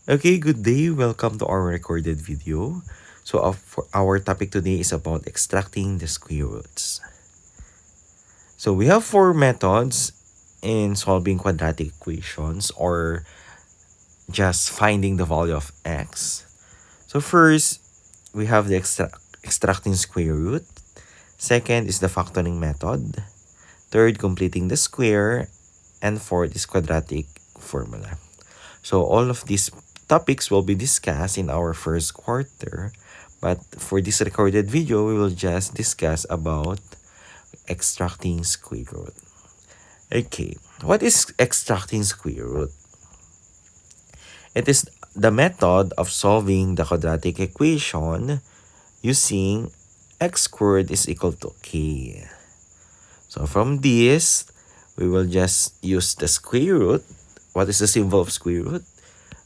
Okay, good day. Welcome to our recorded video. So for our topic today is about extracting the square roots. So we have four methods in solving quadratic equations or just finding the value of x. So first, we have the extracting square root. Second is the factoring method. Third, completing the square. And fourth is quadratic formula. So all of these topics will be discussed in our first quarter. But for this recorded video, we will just discuss about extracting square root. Okay, what is extracting square root? It is the method of solving the quadratic equation using x squared is equal to k. So from this, we will just use the square root. What is the symbol of square root?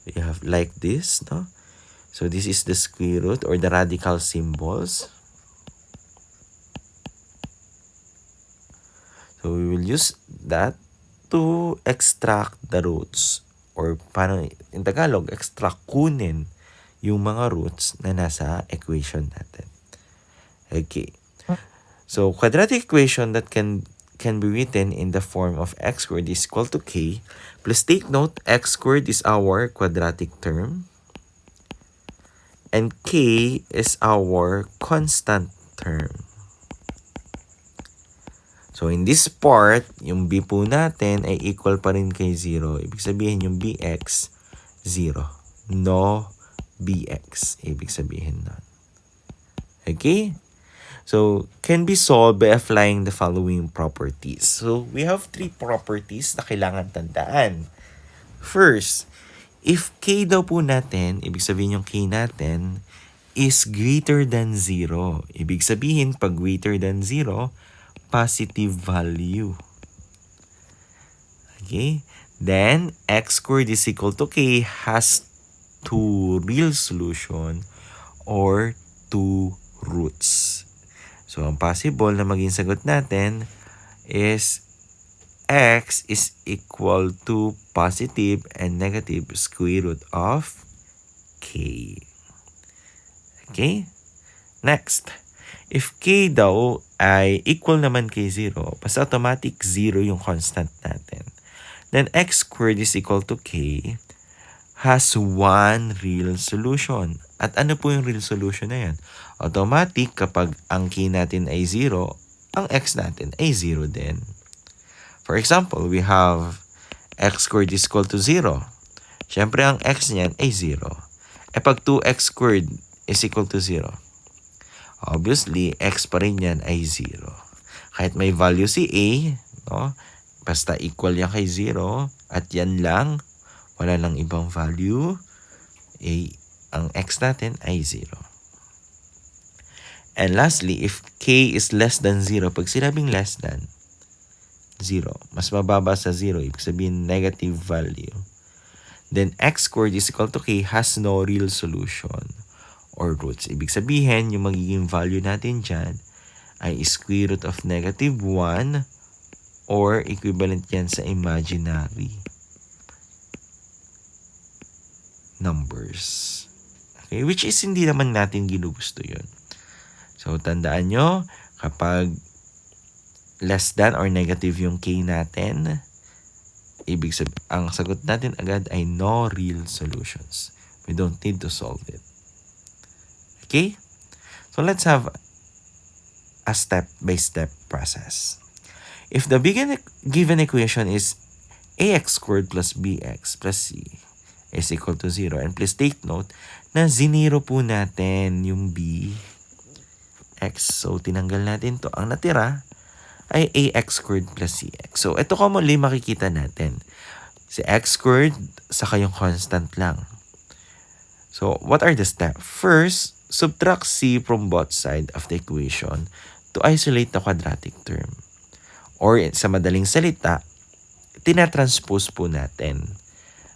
We have like this, no? So this is the square root or the radical symbols. So we will use that to extract the roots or paano in Tagalog, extract kunin yung mga roots na nasa equation natin. Okay. So quadratic equation that can be written in the form of x squared is equal to k. Please take note, x squared is our quadratic term. And k is our constant term. So in this part, yung b po natin ay equal pa rin kay 0. Ibig sabihin yung bx, 0. No bx. Ibig sabihin nun. Okay? So, can be solved by applying the following properties. So, we have three properties na kailangan tandaan. First, if k daw po natin, ibig sabihin yung k natin, is greater than 0. Ibig sabihin, pag greater than 0, positive value. Okay? Then, x squared is equal to k has two real solution or two roots. So, ang possible na maging sagot natin is x is equal to positive and negative square root of k. Okay? Next, if k daw ay equal naman kay 0, basta automatic 0 yung constant natin, then x squared is equal to k has one real solution. At ano po yung real solution na yan? Automatic, kapag ang k natin ay 0, ang x natin ay 0 din. For example, we have x squared is equal to 0. Siyempre, ang x niyan ay 0. E pag 2x squared is equal to 0, obviously, x pa rin yan ay 0. Kahit may value si a, no? Basta equal yan kay 0, at yan lang, wala lang ibang value, ang x natin ay 0. And lastly, if k is less than 0, pag sinabing less than 0, mas mababa sa 0, ibig sabihin negative value, then x squared is equal to k has no real solution or roots. Ibig sabihin, yung magiging value natin dyan ay square root of negative 1 or equivalent yan sa imaginary numbers. Okay, which is hindi naman natin ginugusto yun. So, tandaan nyo, kapag less than or negative yung k natin, ibig sabihin, ang sagot natin agad ay no real solutions. We don't need to solve it. Okay? So, let's have a step-by-step process. If the given equation is ax squared plus bx plus c is equal to 0. And please take note na zinero po natin yung b, x. So, tinanggal natin to. Ang natira ay ax squared plus cx. So, ito commonly makikita natin. Si x squared, saka yung constant lang. So, what are the steps? First, subtract c from both sides of the equation to isolate the quadratic term. Or, sa madaling salita, tinatranspose po natin.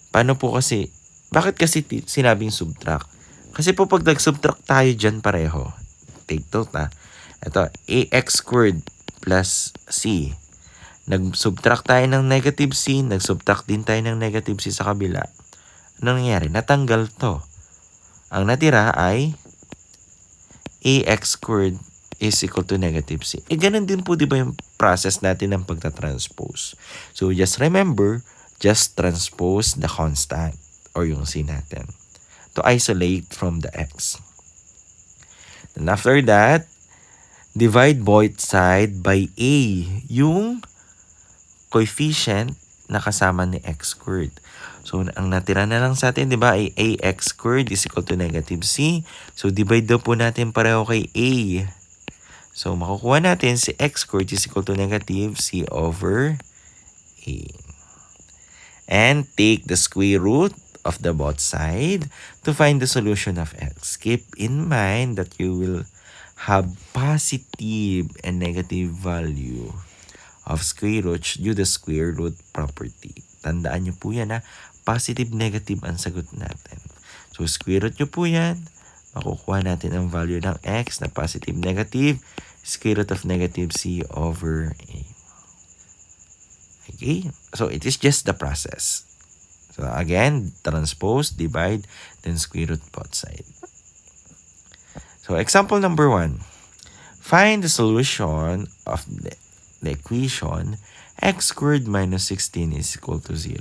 Paano po kasi, bakit kasi sinabing subtract? Kasi po pag nag-subtract tayo dyan pareho, take note na, ito, ax squared plus c. Nag-subtract tayo ng negative c, nag-subtract din tayo ng negative c sa kabila. Ano nangyari? Natanggal to. Ang natira ay ax squared is equal to negative c. Ganun din po, di ba, yung process natin ng pagta-transpose. So, just remember, just transpose the constant or yung c natin to isolate from the x. And after that, divide both side by a, yung coefficient na kasama ni x squared. So, ang natira na lang sa atin, di ba, ay ax squared is equal to negative c. So, divide daw po natin pareho kay a. So, makukuha natin si x squared is equal to negative c over a. And take the square root of the both side to find the solution of x. Keep in mind that you will have positive and negative value of square root due to the square root property. Tandaan nyo po yan, ha? Positive, negative ang sagot natin. So, square root nyo po yan. Makukuha natin ang value ng x na positive, negative, square root of negative c over a. Okay? So, it is just the process. So, again, transpose, divide, then square root both side. So, example number 1. Find the solution of the equation x squared minus 16 is equal to 0.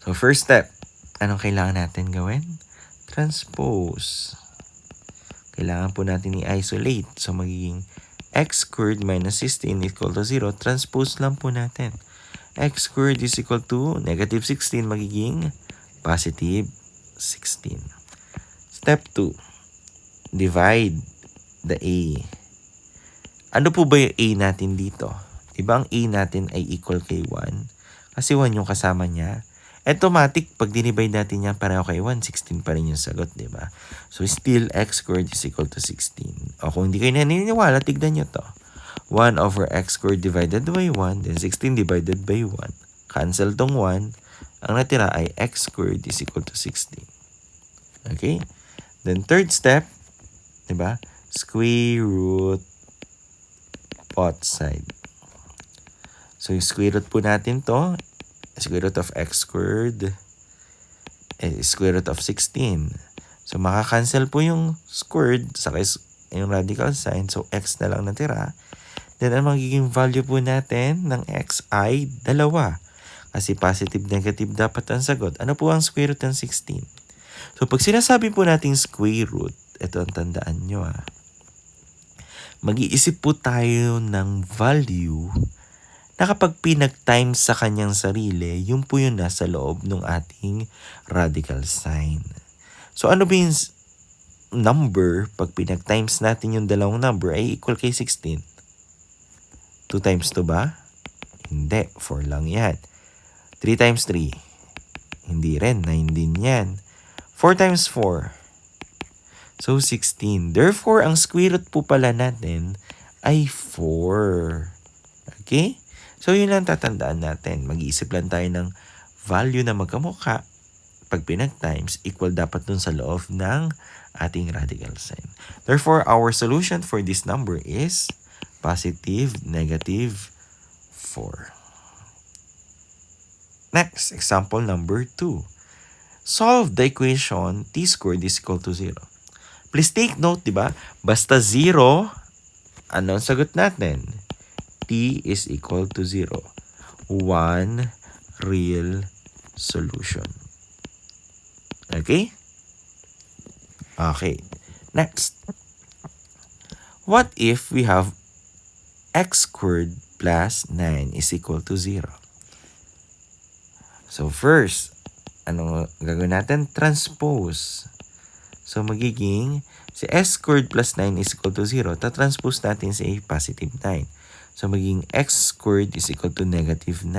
So, first step, anong kailangan natin gawin? Transpose. Kailangan po natin i-isolate. So, magiging x squared minus 16 is equal to 0. Transpose lang po natin. X squared is equal to negative 16, magiging positive 16. Step 2, divide the a. Ano po ba yung a natin dito? Diba ang a natin ay equal kay 1? Kasi 1 yung kasama niya. Automatic, pag dinivide natin yan pareho kay 1, 16 pa rin yung sagot, diba? So, still, x squared is equal to 16. O kung hindi kayo naniniwala, tignan nyo to. 1 over x squared divided by 1, then 16 divided by 1. Cancel tong 1. Ang natira ay x squared is equal to 16. Okay? Then, third step, diba? Square root both side. So, yung square root po natin to, square root of x squared is square root of 16. So, makakancel po yung squared sa yung radical sign. So, x na lang natira. Then, ang magiging value po natin ng x ay 2. Kasi positive, negative dapat ang sagot. Ano po ang square root ng 16? So, pag sinasabi po natin square root, ito ang tandaan nyo, mag-iisip po tayo ng value na kapag pinag-times sa kanyang sarili, yun po yung nasa loob ng ating radical sign. So, ano ba yung number pag pinag-times natin yung dalawang number ay equal kay 16? 2 times 2 ba? Hindi. 4 lang yan. 3 times 3? Hindi rin. 9 din yan. 4 times 4? So, 16. Therefore, ang square root po pala natin ay 4. Okay? So, yun lang tatandaan natin. Mag-iisip lang tayo ng value na magkamukha. Pag pinag-times, equal dapat dun sa loob ng ating radical sign. Therefore, our solution for this number is positive, negative 4. Next, example number 2. Solve the equation t squared is equal to 0. Please take note, di ba? Basta 0, ano ang sagot natin? T is equal to 0. One real solution. Okay? Okay. Next. What if we have x squared plus 9 is equal to 0? So first, ano gagawin natin? Transpose. So magiging si x squared plus 9 is equal to 0. Ta-transpose natin si positive 9. So magiging x squared is equal to negative 9.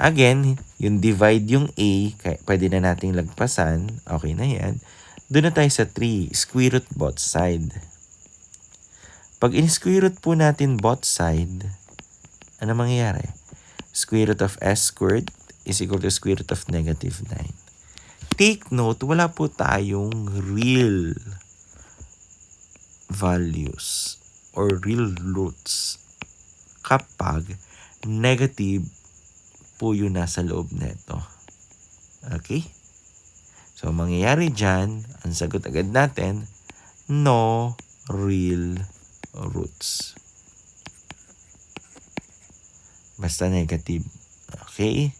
Again, yung divide yung a, pwede na nating lagpasan. Okay na yan. Doon na tayo sa 3. Square root both side. Pag in-square root po natin both side, ano mangyayari? Square root of s squared is equal to square root of negative 9. Take note, wala po tayong real values or real roots kapag negative po yung nasa loob nito. Okay? So, mangyayari dyan, ang sagot agad natin, no real roots. Basta negative. Okay?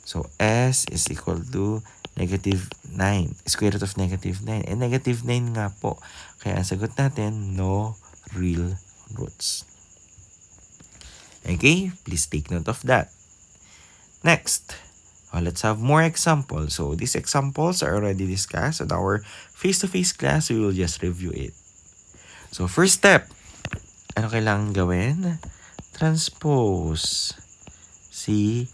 So, S is equal to negative 9. Square root of negative 9. And negative 9 nga po. Kaya ang sagot natin, no real roots. Okay? Please take note of that. Next, let's have more examples. So, these examples are already discussed at our face-to-face class. We will just review it. So, first step, ano kailangan gawin? Transpose C,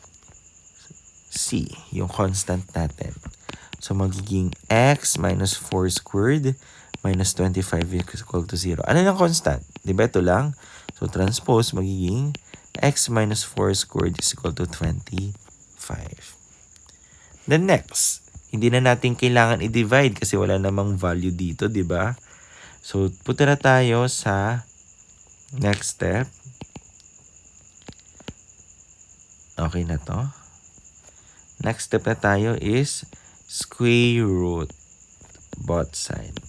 yung constant natin. So, magiging x minus 4 squared minus 25 is equal to 0. Ano yung constant? Diba ito lang? So, transpose magiging x minus 4 squared is equal to 25. Then next, hindi na natin kailangan i-divide kasi wala namang value dito, di ba? So, punta na tayo sa next step. Okay na to. Next step na tayo is square root both side.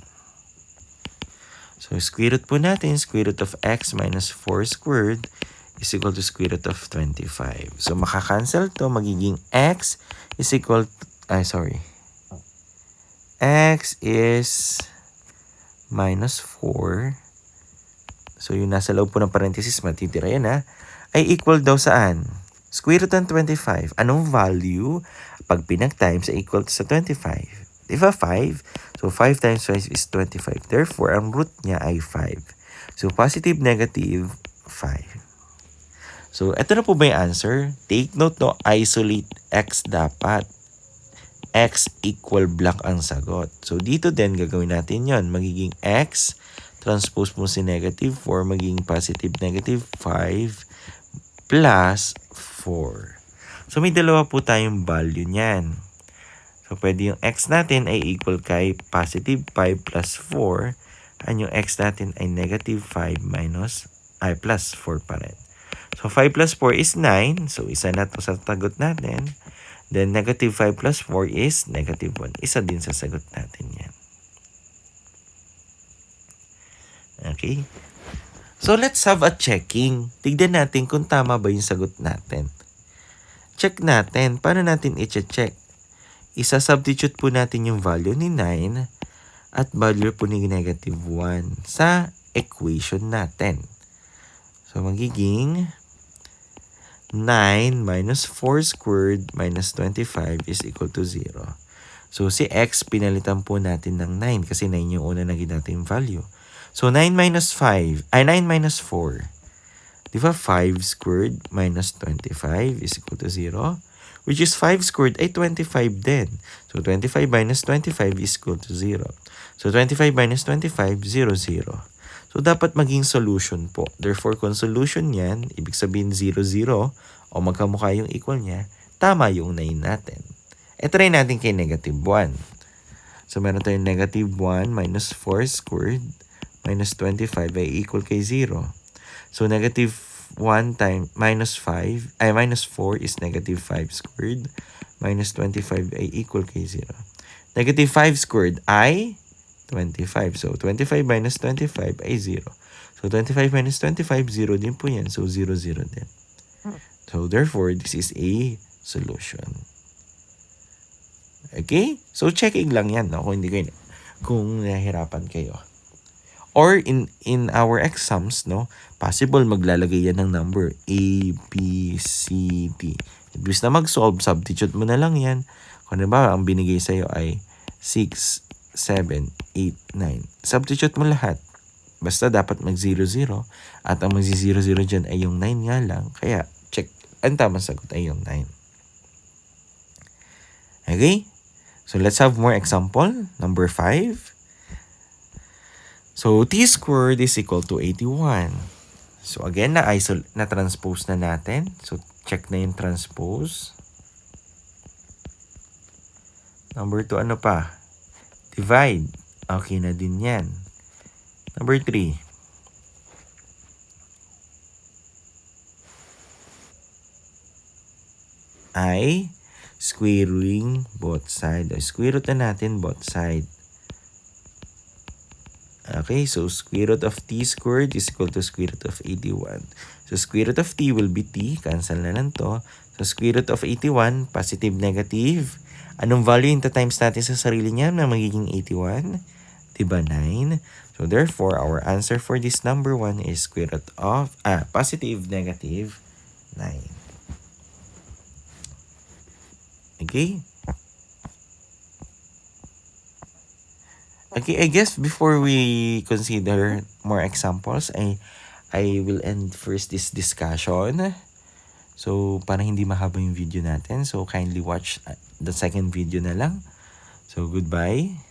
So, square root po natin, square root of x minus 4 squared is equal to square root of 25. So, makakancel to, magiging x is equal to, x is minus 4. So, yung nasa loob po ng parenthesis, matitira yan ay equal daw saan? Square root ng 25. Anong value? Pag pinag-times ay equal to sa 25. Diba 5? So, 5 times 5 is 25. Therefore, ang root niya ay 5. So, positive, negative, 5. So, ito na po ba yung answer? Take note, no? Isolate x dapat. X equal blank ang sagot. So, dito din gagawin natin yon. Magiging x, transpose mo si negative 4, magiging positive negative 5 plus 4. So, may dalawa po tayong value niyan. So, pwede yung x natin ay equal kay positive 5 plus 4. And yung x natin ay negative 5 plus 4 pa rin. So, 5 plus 4 is 9. So, isa na to sa sagot natin. Then, negative 5 plus 4 is negative 1. Isa din sa sagot natin yan. Okay? So, let's have a checking. Tignan natin kung tama ba yung sagot natin. Check natin. Paano natin i-check? Isa-substitute po natin yung value ni 9 at value po ni negative 1 sa equation natin. So, magiging 9 minus 4 squared minus 25 is equal to 0. So, si x, pinalitan po natin ng 9 kasi 9 yung una naging natin value. So, 9 minus 4. Di ba 5 squared minus 25 is equal to 0? Which is 5 squared ay 25 din. So, 25 minus 25 is equal to 0. So, 25 minus 25, 0, 0. So, dapat maging solution po. Therefore, kung solution yan, ibig sabihin 0, 0, o magkamukha yung equal niya, tama yung 9 natin. Try natin kay negative 1. So, meron tayong negative 1 minus 4 squared minus 25 ay equal kay 0. So, negative 1 times minus 4 is negative 5 squared minus 25 ay equal kay 0. Negative 5 squared ay 25. So, 25 minus 25 ay 0. So, 25 minus 25, 0 din po yan. So, 0, 0 din. So, therefore, this is a solution. Okay? So, checking lang yan, no? Kung nahihirapan kayo. Or in our exams, no, possible maglalagay yan ng number A, B, C, D. Ibig na mag-solve, substitute mo na lang yan. Kung ba ang binigay sa'yo ay 6, 7, 8, 9. Substitute mo lahat. Basta dapat mag-0, 0. At ang mag-0, 0 dyan ay yung 9 nga lang. Kaya, check. Ang tamang sagot ay yung 9. Okay? So, let's have more example. Number 5. So, t squared is equal to 81. So, again, na-transpose na natin. So, check na yung transpose. Number 2, ano pa? Divide. Okay na din yan. Number 3. Ay squaring both side. O, square root na natin both side. Okay, so square root of t squared is equal to square root of 81. So square root of t will be t. Cancel na lang to. So square root of 81, positive, negative. Anong value yung times natin sa sarili niya na magiging 81? Diba 9? So therefore, our answer for this number 1 is square root of, positive, negative 9. Okay? Okay, I guess before we consider more examples, I will end first this discussion. So, para hindi mahaba yung video natin. So, kindly watch the second video na lang. So, goodbye.